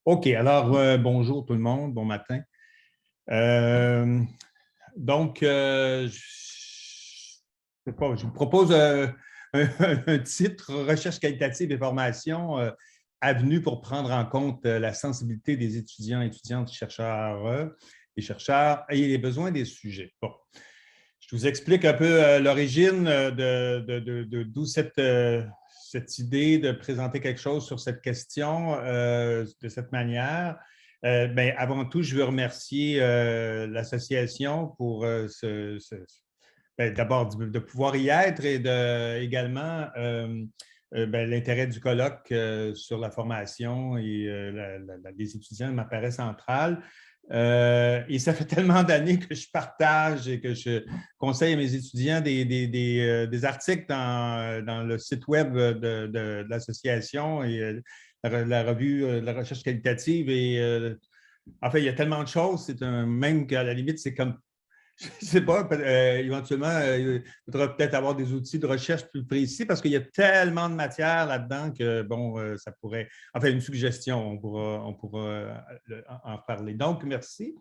OK, alors bonjour tout le monde, bon matin. Euh, je vous propose un titre Recherche qualitative et formation, avenue pour prendre en compte la sensibilité des étudiants, étudiantes, chercheurs et chercheurs et les besoins des sujets. Bon, je vous explique un peu l'origine d'où cette idée de présenter quelque chose sur cette question de cette manière. Ben, avant tout, je veux remercier l'association pour ben, d'abord de pouvoir y être et également ben, l'intérêt du colloque sur la formation et des étudiants m'apparaît central. Et ça fait tellement d'années que je partage et que je conseille à mes étudiants des articles dans le site web de l'association et la revue de la recherche qualitative. En fait, il y a tellement de choses, même qu'à la limite, c'est comme je ne sais pas, éventuellement, il faudra peut-être avoir des outils de recherche plus précis parce qu'il y a tellement de matière là-dedans que, bon, ça pourrait. Enfin, une suggestion, on pourra en parler. Donc, merci.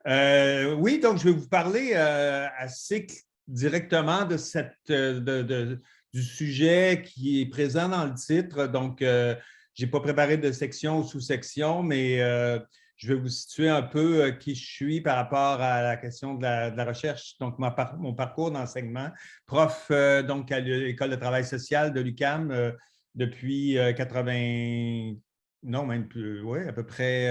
Oui, donc, je vais vous parler assez directement de du sujet qui est présent dans le titre. Donc, je n'ai pas préparé de section ou sous-section, mais je vais vous situer un peu qui je suis par rapport à la question de la recherche. Donc, mon parcours d'enseignement, prof donc à l'École de travail social de l'UQAM depuis 80, non, même plus, oui, à peu près,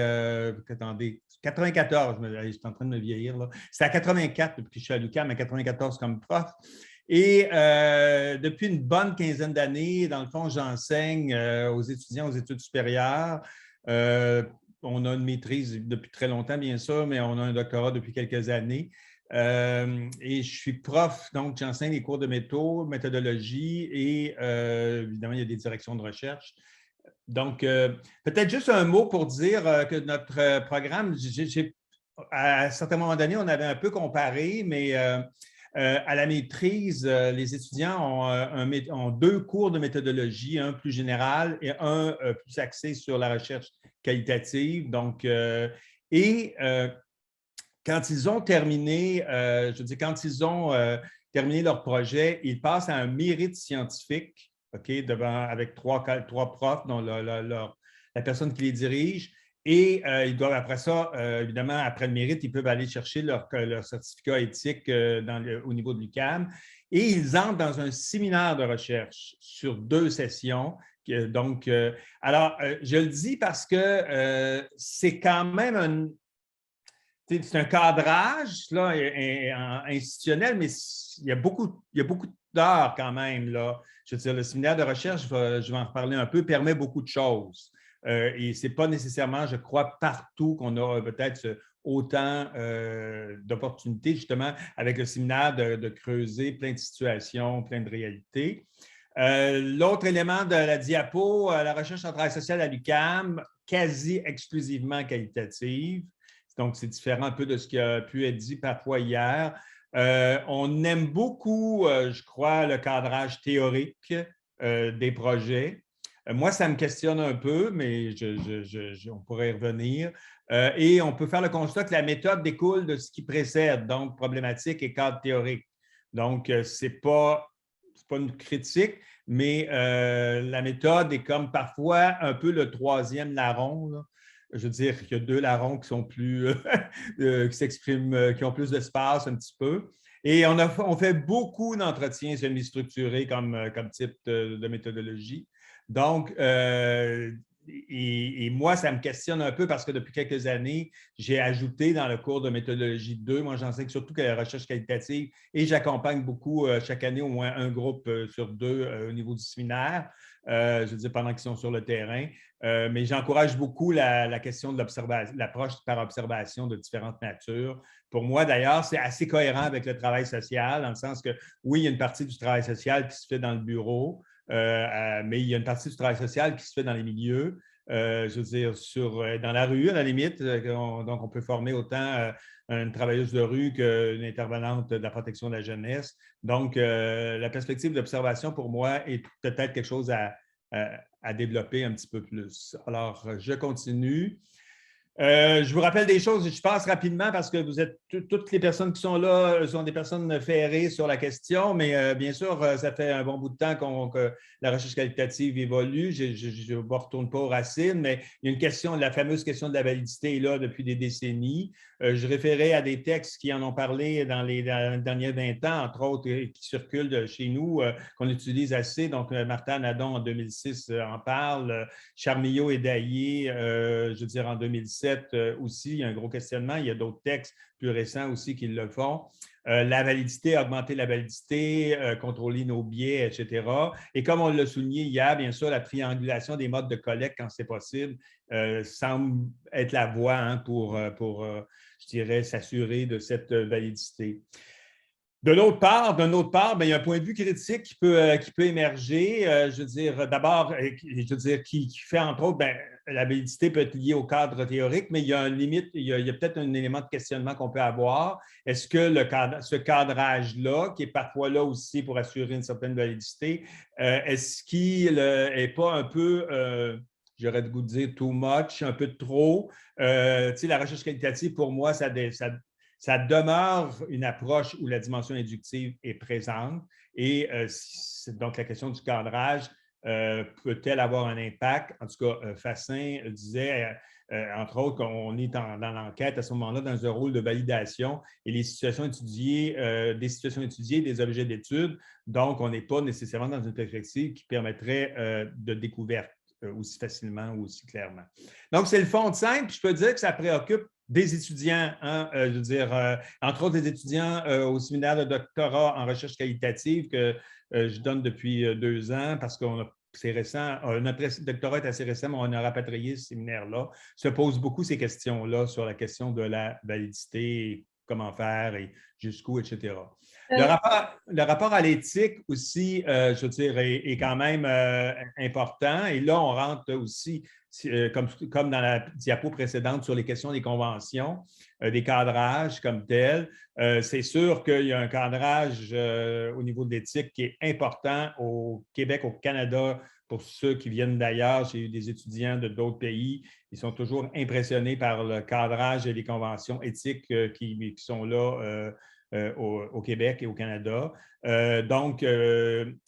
attendez, 94, je suis en train de me vieillir là. C'est à 84 depuis que je suis à l'UQAM, à 94 comme prof. Et depuis une bonne quinzaine d'années, dans le fond, j'enseigne aux étudiants aux études supérieures. On a une maîtrise depuis très longtemps, bien sûr, mais on a un doctorat depuis quelques années. Et je suis prof, donc j'enseigne les cours de méthodologie et évidemment, il y a des directions de recherche. Donc, peut-être juste un mot pour dire que notre programme, à un certain moment donné, on avait un peu comparé, mais à la maîtrise, les étudiants ont deux cours de méthodologie, un plus général et un plus axé sur la recherche qualitative. Donc, quand ils ont terminé, je veux dire, quand ils ont terminé leur projet, ils passent à un mérite scientifique, OK, avec trois profs, dont la personne qui les dirige. Et ils doivent, après ça, évidemment, après le mérite, ils peuvent aller chercher leur certificat éthique au niveau de l'UQAM. Et ils entrent dans un séminaire de recherche sur 2 sessions. Donc, alors, je le dis parce que c'est quand même c'est un cadrage là, institutionnel, mais il y a beaucoup d'heures quand même. Là. Je veux dire, le séminaire de recherche, je vais en reparler un peu, permet beaucoup de choses. Et ce n'est pas nécessairement, je crois, partout qu'on a peut-être autant d'opportunités, justement, avec le séminaire de creuser plein de situations, plein de réalités. L'autre élément de la diapo, la recherche en travail social à l'UQAM, quasi exclusivement qualitative. Donc, c'est différent un peu de ce qui a pu être dit parfois hier. On aime beaucoup, je crois, le cadrage théorique des projets. Moi, ça me questionne un peu, mais on pourrait y revenir. Et on peut faire le constat que la méthode découle de ce qui précède, donc problématique et cadre théorique. Donc, ce n'est pas une critique, mais la méthode est comme parfois un peu le troisième larron, là. Je veux dire qu'il y a deux larrons qui sont plus, qui s'expriment, qui ont plus d'espace un petit peu. Et on fait beaucoup d'entretiens semi-structurés comme type de méthodologie. Donc, et moi, ça me questionne un peu parce que depuis quelques années, j'ai ajouté dans le cours de méthodologie 2, moi j'enseigne surtout que la recherche qualitative et j'accompagne beaucoup chaque année au moins un groupe sur 2 au niveau du séminaire, je veux dire pendant qu'ils sont sur le terrain. Mais j'encourage beaucoup la question de l'observation, l'approche par observation de différentes natures. Pour moi, d'ailleurs, c'est assez cohérent avec le travail social, dans le sens que, oui, il y a une partie du travail social qui se fait dans le bureau, mais il y a une partie du travail social qui se fait dans les milieux, je veux dire, dans la rue, à la limite. Donc, on peut former autant une travailleuse de rue qu'une intervenante de la protection de la jeunesse. Donc, la perspective d'observation, pour moi, est peut-être quelque chose à développer un petit peu plus. Alors, je continue. Je vous rappelle des choses, je passe rapidement parce que vous êtes toutes les personnes qui sont là sont des personnes ferrées sur la question, mais bien sûr, ça fait un bon bout de temps que la recherche qualitative évolue. Je ne retourne pas aux racines, mais il y a une question, la fameuse question de la validité est là depuis des décennies. Je référais à des textes qui en ont parlé dans les derniers 20 ans, entre autres, qui circulent de chez nous, qu'on utilise assez. Donc, Martin Nadon en 2006 en parle, Charmillo et Daillé, je veux dire, en 2007 aussi, il y a un gros questionnement. Il y a d'autres textes plus récents aussi qui le font. La validité, augmenter la validité, contrôler nos biais, etc. Et comme on l'a souligné hier, bien sûr, la triangulation des modes de collecte quand c'est possible semble être la voie pour je dirais, s'assurer de cette validité. D'un autre part, bien, il y a un point de vue critique qui peut émerger. Je veux dire, d'abord, qui fait entre autres, bien, la validité peut être liée au cadre théorique, mais il y a une limite, il y a peut-être un élément de questionnement qu'on peut avoir. Est-ce que ce cadrage-là, qui est parfois là aussi pour assurer une certaine validité, est-ce qu'il n'est pas un peu, j'aurais le goût de dire too much, un peu trop? Tu sais, la recherche qualitative, pour moi, ça demeure une approche où la dimension inductive est présente et donc la question du cadrage peut-elle avoir un impact? En tout cas, Fassin disait, entre autres, qu'on est dans l'enquête à ce moment-là dans un rôle de validation et les situations étudiées, des situations étudiées, des objets d'étude, donc on n'est pas nécessairement dans une perspective qui permettrait de découverte aussi facilement ou aussi clairement. Donc, c'est le fond de scène, puis je peux dire que ça préoccupe des étudiants, hein, je veux dire, entre autres des étudiants au séminaire de doctorat en recherche qualitative que je donne depuis 2 ans parce que c'est récent, notre doctorat est assez récent, mais on a rapatrié ce séminaire-là, se pose beaucoup ces questions-là sur la question de la validité, comment faire et jusqu'où, etc. Le rapport à l'éthique aussi, je veux dire, est quand même important. Et là, on rentre aussi, comme dans la diapo précédente, sur les questions des conventions, des cadrages comme tels. C'est sûr qu'il y a un cadrage au niveau de l'éthique qui est important au Québec, au Canada. Pour ceux qui viennent d'ailleurs, j'ai eu des étudiants de d'autres pays, ils sont toujours impressionnés par le cadrage et les conventions éthiques qui sont là au Québec et au Canada. Et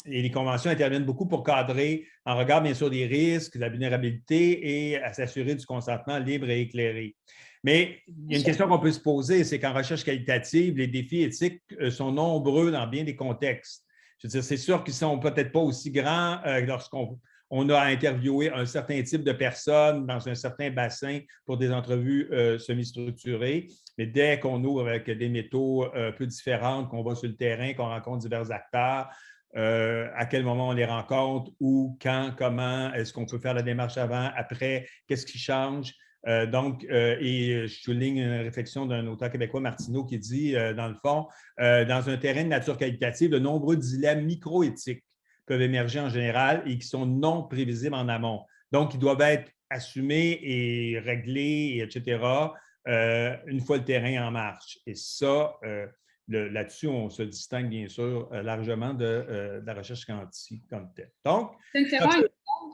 les conventions interviennent beaucoup pour cadrer, en regard bien sûr des risques, de la vulnérabilité et à s'assurer du consentement libre et éclairé. Mais il y a une question qu'on peut se poser, c'est qu'en recherche qualitative, les défis éthiques sont nombreux dans bien des contextes. Je veux dire, c'est sûr qu'ils ne sont peut-être pas aussi grands lorsqu'on a interviewé un certain type de personnes dans un certain bassin pour des entrevues semi-structurées. Mais dès qu'on ouvre avec des métaux un peu différents, qu'on va sur le terrain, qu'on rencontre divers acteurs, à quel moment on les rencontre, où, quand, comment, est-ce qu'on peut faire la démarche avant, après, qu'est-ce qui change? Et je souligne une réflexion d'un auteur québécois, Martineau, qui dit, dans le fond, dans un terrain de nature qualitative, de nombreux dilemmes micro-éthiques peuvent émerger en général et qui sont non prévisibles en amont. Donc, ils doivent être assumés et réglés, etc., une fois le terrain en marche. Et ça, là-dessus, on se distingue bien sûr largement de la recherche quantique comme telle. Donc,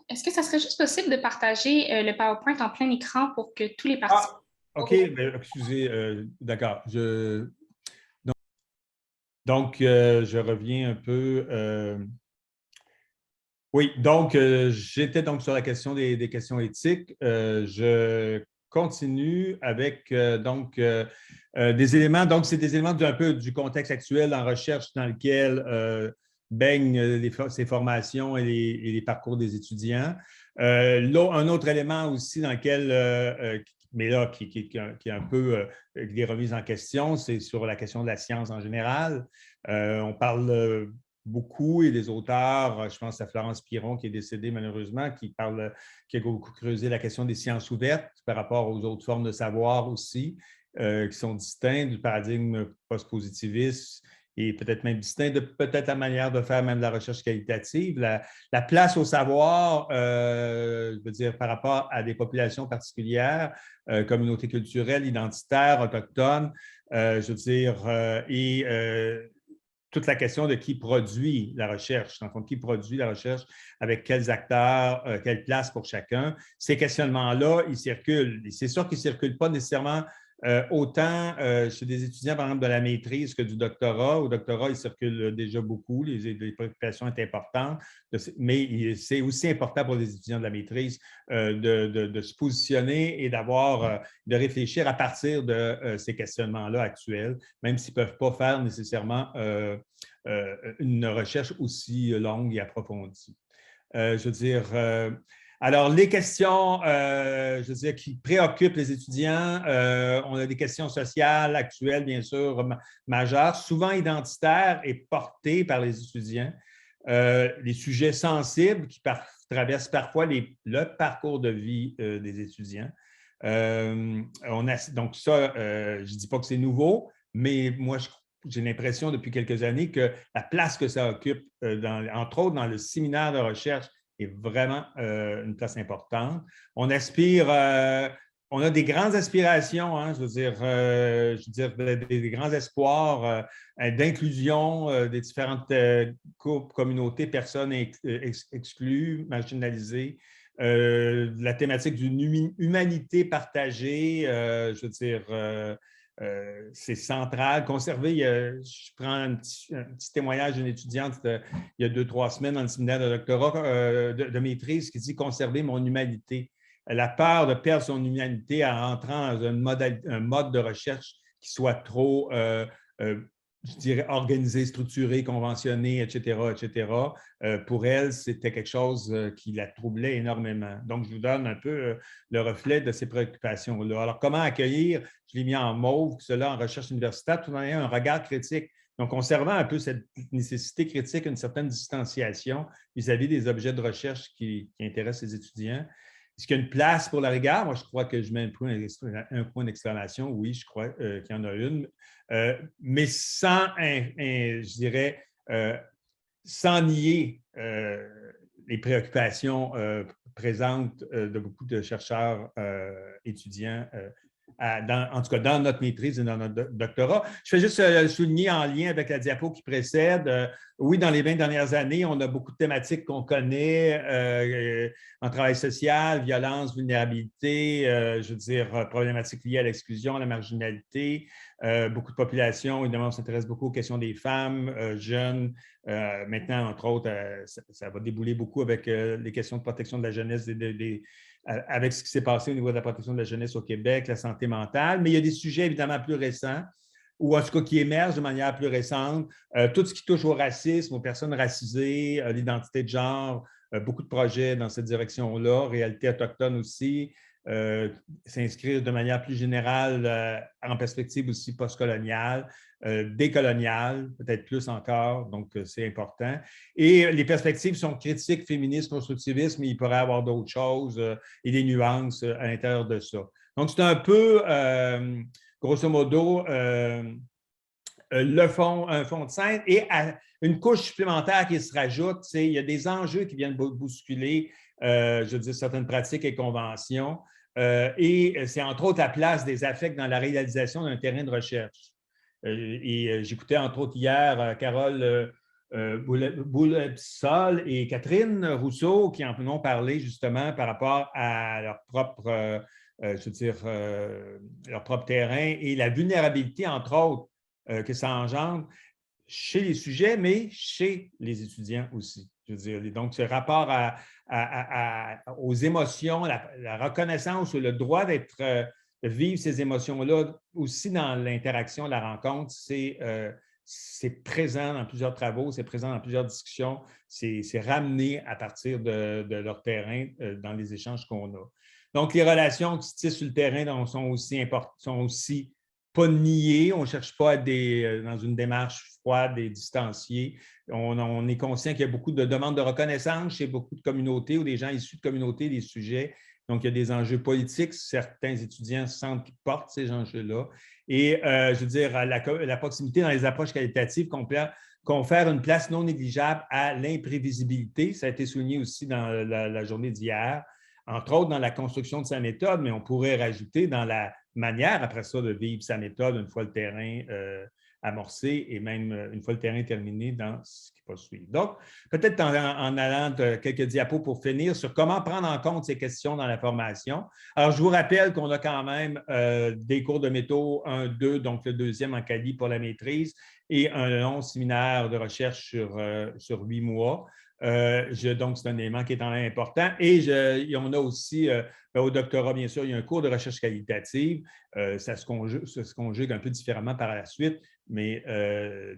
est-ce que ça serait juste possible de partager le PowerPoint en plein écran pour que tous les participants... OK, excusez, d'accord. Donc, je reviens un peu. Oui, donc, j'étais donc sur la question des questions éthiques. Je continue avec des éléments. Donc, c'est des éléments un peu du contexte actuel en recherche dans lequel baignent ces formations et les parcours des étudiants. Là, un autre élément aussi dans lequel, mais là, qui est un peu des remises en question, c'est sur la question de la science en général. On parle beaucoup et des auteurs, je pense à Florence Piron qui est décédée malheureusement, qui a beaucoup creusé la question des sciences ouvertes par rapport aux autres formes de savoir aussi, qui sont distinctes du paradigme post-positiviste et peut-être même distinct de peut-être la manière de faire même de la recherche qualitative, la place au savoir, je veux dire, par rapport à des populations particulières, communautés culturelles, identitaires, autochtones, je veux dire, toute la question de qui produit la recherche, dans le fond, qui produit la recherche, avec quels acteurs, quelle place pour chacun. Ces questionnements-là, ils circulent. C'est sûr qu'ils ne circulent pas nécessairement autant chez des étudiants, par exemple, de la maîtrise que du doctorat. Au doctorat, il circule déjà beaucoup, les préoccupations sont importantes, mais c'est aussi important pour les étudiants de la maîtrise de se positionner et de réfléchir à partir de ces questionnements-là actuels, même s'ils ne peuvent pas faire nécessairement une recherche aussi longue et approfondie. Je veux dire, alors, les questions, je veux dire, qui préoccupent les étudiants, on a des questions sociales actuelles, bien sûr, majeures, souvent identitaires et portées par les étudiants. Les sujets sensibles qui traversent parfois le parcours de vie des étudiants. Donc, ça, je ne dis pas que c'est nouveau, mais moi, j'ai l'impression depuis quelques années que la place que ça occupe, entre autres dans le séminaire de recherche, est vraiment une place importante. On a des grandes aspirations, hein, je veux dire des grands espoirs d'inclusion des différentes groupes, communautés, personnes exclues, marginalisées. La thématique d'une humanité partagée, je veux dire, c'est central. Conserver, je prends un petit témoignage d'une étudiante il y a 2-3 semaines dans le séminaire de doctorat de maîtrise qui dit « Conserver mon humanité ». La peur de perdre son humanité en entrant dans un mode de recherche qui soit trop, je dirais, organisé, structuré, conventionné, etc., etc. Pour elle, c'était quelque chose qui la troublait énormément. Donc, je vous donne un peu le reflet de ces préoccupations-là. Alors, comment accueillir, je l'ai mis en mauve, cela en recherche universitaire, tout en ayant un regard critique. Donc, conservant un peu cette nécessité critique, une certaine distanciation vis-à-vis des objets de recherche qui intéressent les étudiants. Est-ce qu'il y a une place pour la rigueur? Moi, je crois que je mets un point d'exclamation. Oui, je crois qu'il y en a une. Mais sans, je dirais, sans nier les préoccupations présentes de beaucoup de chercheurs étudiants, en tout cas dans notre maîtrise et dans notre doctorat. Je fais juste souligner en lien avec la diapo qui précède, oui, dans les 20 dernières années, on a beaucoup de thématiques qu'on connaît en travail social, violence, vulnérabilité, je veux dire, problématiques liées à l'exclusion, à la marginalité. Beaucoup de populations, évidemment, on s'intéresse beaucoup aux questions des femmes, jeunes. Maintenant, entre autres, ça va débouler beaucoup avec les questions de protection de la jeunesse avec ce qui s'est passé au niveau de la protection de la jeunesse au Québec, la santé mentale, mais il y a des sujets évidemment plus récents, ou en tout cas qui émergent de manière plus récente. Tout ce qui touche au racisme, aux personnes racisées, l'identité de genre, beaucoup de projets dans cette direction-là, réalité autochtone aussi, s'inscrire de manière plus générale en perspective aussi postcoloniale, décoloniale, peut-être plus encore, donc c'est important. Et les perspectives sont critiques, féministes, constructivistes, mais il pourrait y avoir d'autres choses et des nuances à l'intérieur de ça. Donc, c'est un peu, grosso modo, un fond de scène et une couche supplémentaire qui se rajoute, il y a des enjeux qui viennent bousculer, je veux dire, certaines pratiques et conventions. Et c'est entre autres la place des affects dans la réalisation d'un terrain de recherche. Et j'écoutais entre autres hier Carole Boulebsol et Catherine Rousseau qui en ont parlé justement par rapport à leur propre, je veux dire, leur propre terrain et la vulnérabilité, entre autres, que ça engendre chez les sujets, mais chez les étudiants aussi. Je veux dire, donc, ce rapport aux émotions, la reconnaissance ou le droit d'être, de vivre ces émotions-là aussi dans l'interaction, la rencontre, c'est présent dans plusieurs travaux, c'est présent dans plusieurs discussions, c'est ramené à partir de leur terrain dans les échanges qu'on a. Donc, les relations qui se tissent sur le terrain sont aussi pas niées, on ne cherche pas à être dans une démarche froide et distanciée. On est conscient qu'il y a beaucoup de demandes de reconnaissance chez beaucoup de communautés ou des gens issus de communautés, des sujets. Donc, il y a des enjeux politiques. Certains étudiants sentent qu'ils portent ces enjeux-là. Et, je veux dire, la proximité dans les approches qualitatives confère une place non négligeable à l'imprévisibilité. Ça a été souligné aussi dans la journée d'hier, entre autres dans la construction de sa méthode, mais on pourrait rajouter dans la manière, après ça, de vivre sa méthode une fois le terrain amorcé et même une fois le terrain terminé dans ce qui va suivre. Donc, peut-être en allant de quelques diapos pour finir sur comment prendre en compte ces questions dans la formation. Alors, je vous rappelle qu'on a quand même des cours de métaux 1, 2, donc le deuxième en quali pour la maîtrise et un long séminaire de recherche sur 8 mois. Donc, c'est un élément qui est quand même important. Et on a aussi, au doctorat, bien sûr, il y a un cours de recherche qualitative. Ça se conjugue un peu différemment par la suite, mais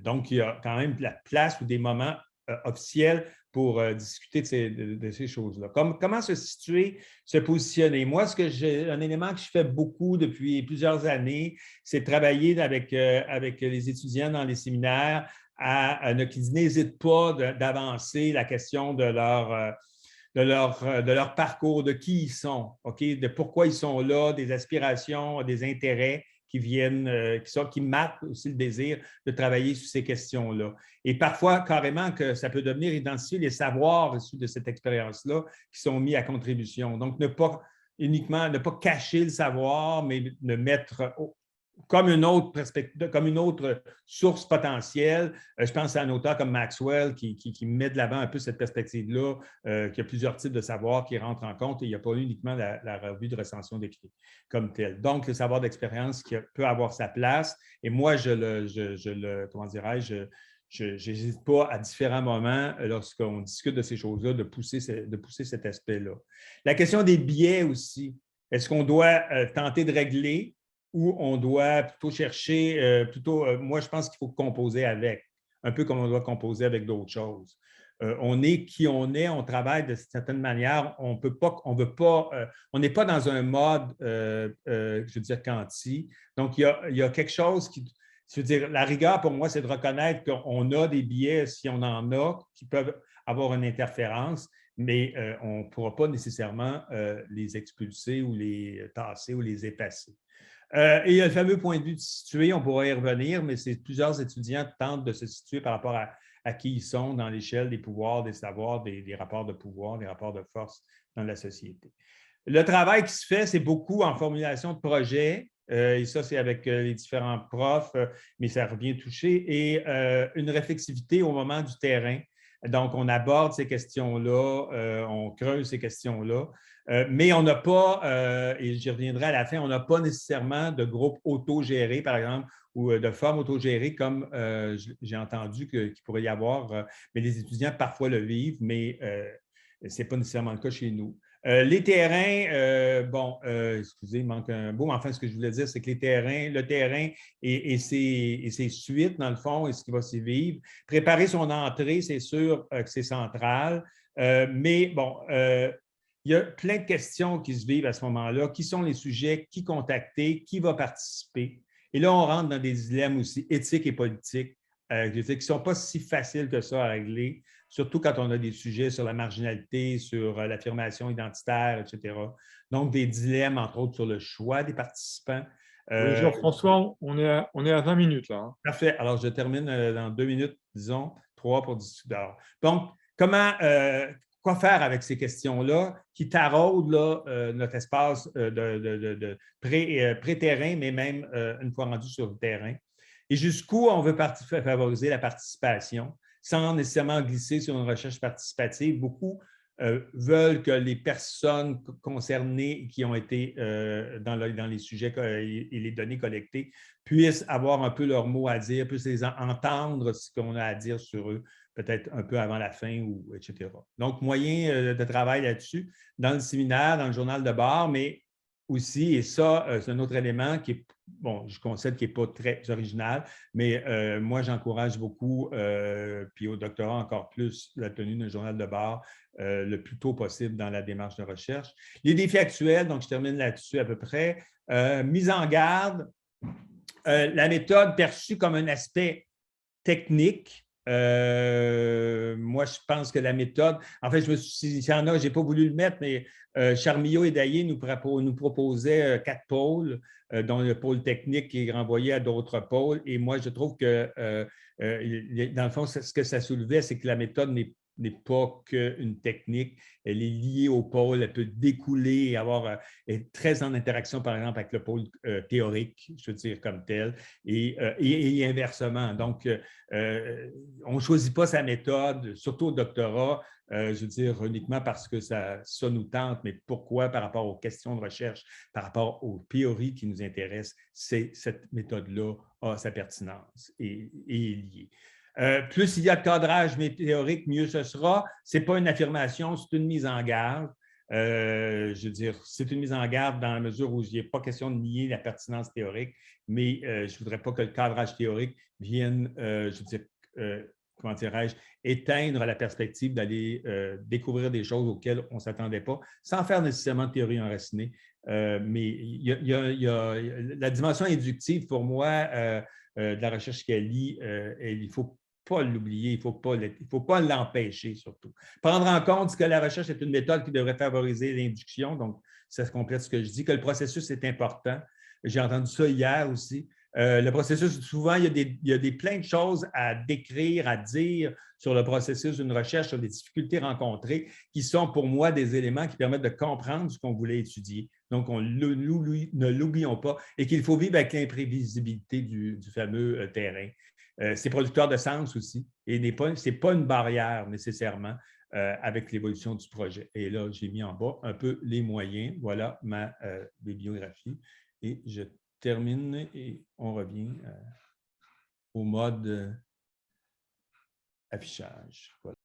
donc, il y a quand même de la place ou des moments officiels pour discuter de ces choses-là. Comment se situer, se positionner? Moi, un élément que je fais beaucoup depuis plusieurs années, c'est travailler avec les étudiants dans les séminaires qui n'hésitent pas d'avancer la question de leur parcours, de qui ils sont, de pourquoi ils sont là, des aspirations, des intérêts qui viennent, qui marquent aussi le désir de travailler sur ces questions-là. Et parfois, carrément, que ça peut devenir identifier les savoirs issus de cette expérience-là qui sont mis à contribution. Donc, ne pas cacher le savoir, mais le mettre comme une autre perspective, comme une autre source potentielle. Je pense à un auteur comme Maxwell qui met de l'avant un peu cette perspective-là, qu'il y a plusieurs types de savoirs qui rentrent en compte et il n'y a pas uniquement la revue de recension d'écrit comme telle. Donc, le savoir d'expérience qui peut avoir sa place et moi, comment dirais-je, je n'hésite pas à différents moments, lorsqu'on discute de ces choses-là, de pousser cet aspect-là. La question des biais aussi. Est-ce qu'on doit tenter de régler ou on doit plutôt chercher, moi, je pense qu'il faut composer avec, un peu comme on doit composer avec d'autres choses. On est qui on est, on travaille de certaine manière, on n'est pas dans un mode, je veux dire, quanti. Donc, il y a quelque chose qui, je veux dire, la rigueur pour moi, c'est de reconnaître qu'on a des biais, si on en a, qui peuvent avoir une interférence, mais on ne pourra pas nécessairement les expulser ou les tasser ou les effacer. Et il y a le fameux point de vue de situer, on pourra y revenir, mais plusieurs étudiants tentent de se situer par rapport à qui ils sont dans l'échelle des pouvoirs, des savoirs, des rapports de pouvoir, des rapports de force dans la société. Le travail qui se fait, c'est beaucoup en formulation de projets, et ça, c'est avec les différents profs, mais ça revient toucher, et une réflexivité au moment du terrain. Donc, on aborde ces questions-là, on creuse ces questions-là. Mais on n'a pas, et j'y reviendrai à la fin, on n'a pas nécessairement de groupe autogéré, par exemple, ou de forme autogérée comme j'ai entendu qu'il pourrait y avoir, mais les étudiants parfois le vivent, mais ce n'est pas nécessairement le cas chez nous. Les terrains, excusez, il manque un mot, mais enfin, ce que je voulais dire, c'est que le terrain et ses suites, dans le fond, et ce qui va s'y vivre. Préparer son entrée, c'est sûr que c'est central, mais bon, il y a plein de questions qui se vivent à ce moment-là. Qui sont les sujets? Qui contacter? Qui va participer? Et là, on rentre dans des dilemmes aussi éthiques et politiques qui ne sont pas si faciles que ça à régler, surtout quand on a des sujets sur la marginalité, sur l'affirmation identitaire, etc. Donc, des dilemmes, entre autres, sur le choix des participants. Oui, Jean-François, on est à 20 minutes là. Hein. Parfait. Alors, je termine dans 2 minutes, disons, 3 pour discuter. Donc, quoi faire avec ces questions-là qui taraudent là, notre espace de pré-terrain, mais même une fois rendu sur le terrain? Et jusqu'où on veut favoriser la participation sans nécessairement glisser sur une recherche participative. Beaucoup veulent que les personnes concernées qui ont été dans les sujets et les données collectées puissent avoir un peu leur mot à dire, puissent entendre ce qu'on a à dire sur eux, peut-être un peu avant la fin, etc. Donc, moyen de travail là-dessus, dans le séminaire, dans le journal de bord, mais aussi, et ça, c'est un autre élément qui est, bon, je concède qu'il n'est pas très original, mais moi, j'encourage beaucoup, puis au doctorat encore plus, la tenue d'un journal de bord le plus tôt possible dans la démarche de recherche. Les défis actuels, donc je termine là-dessus à peu près. Mise en garde, la méthode perçue comme un aspect technique. Moi, je pense que la méthode, en fait, s'il y en a, je n'ai pas voulu le mettre, mais Charmillo et Daillé nous proposaient 4 pôles, dont le pôle technique qui est renvoyé à d'autres pôles. Et moi, je trouve que, dans le fond, ce que ça soulevait, c'est que la méthode n'est n'est pas qu'une technique, elle est liée au pôle, elle peut découler et être très en interaction, par exemple, avec le pôle théorique, je veux dire, comme tel, et inversement. Donc, on ne choisit pas sa méthode, surtout au doctorat, je veux dire, uniquement parce que ça nous tente, mais pourquoi par rapport aux questions de recherche, par rapport aux théories qui nous intéressent, cette méthode-là a sa pertinence et est liée. Plus il y a de cadrage théorique, mieux ce sera. Ce n'est pas une affirmation, c'est une mise en garde. Je veux dire, c'est une mise en garde dans la mesure où il n'est pas question de nier la pertinence théorique, mais je ne voudrais pas que le cadrage théorique vienne, je veux dire, comment dirais-je, éteindre la perspective d'aller découvrir des choses auxquelles on ne s'attendait pas, sans faire nécessairement de théorie enracinée. Mais il y a la dimension inductive, pour moi, de la recherche qu'elle lit, il ne faut pas l'oublier, il ne faut pas l'empêcher surtout. Prendre en compte que la recherche est une méthode qui devrait favoriser l'induction, donc ça se complète ce que je dis, que le processus est important. J'ai entendu ça hier aussi. Le processus, souvent, il y a plein de choses à décrire, à dire sur le processus d'une recherche, sur les difficultés rencontrées, qui sont pour moi des éléments qui permettent de comprendre ce qu'on voulait étudier. Donc, ne l'oublions pas et qu'il faut vivre avec l'imprévisibilité du fameux terrain. C'est producteur de sens aussi et ce n'est pas une barrière nécessairement avec l'évolution du projet. Et là, j'ai mis en bas un peu les moyens. Voilà ma bibliographie. Et je termine et on revient au mode affichage. Voilà.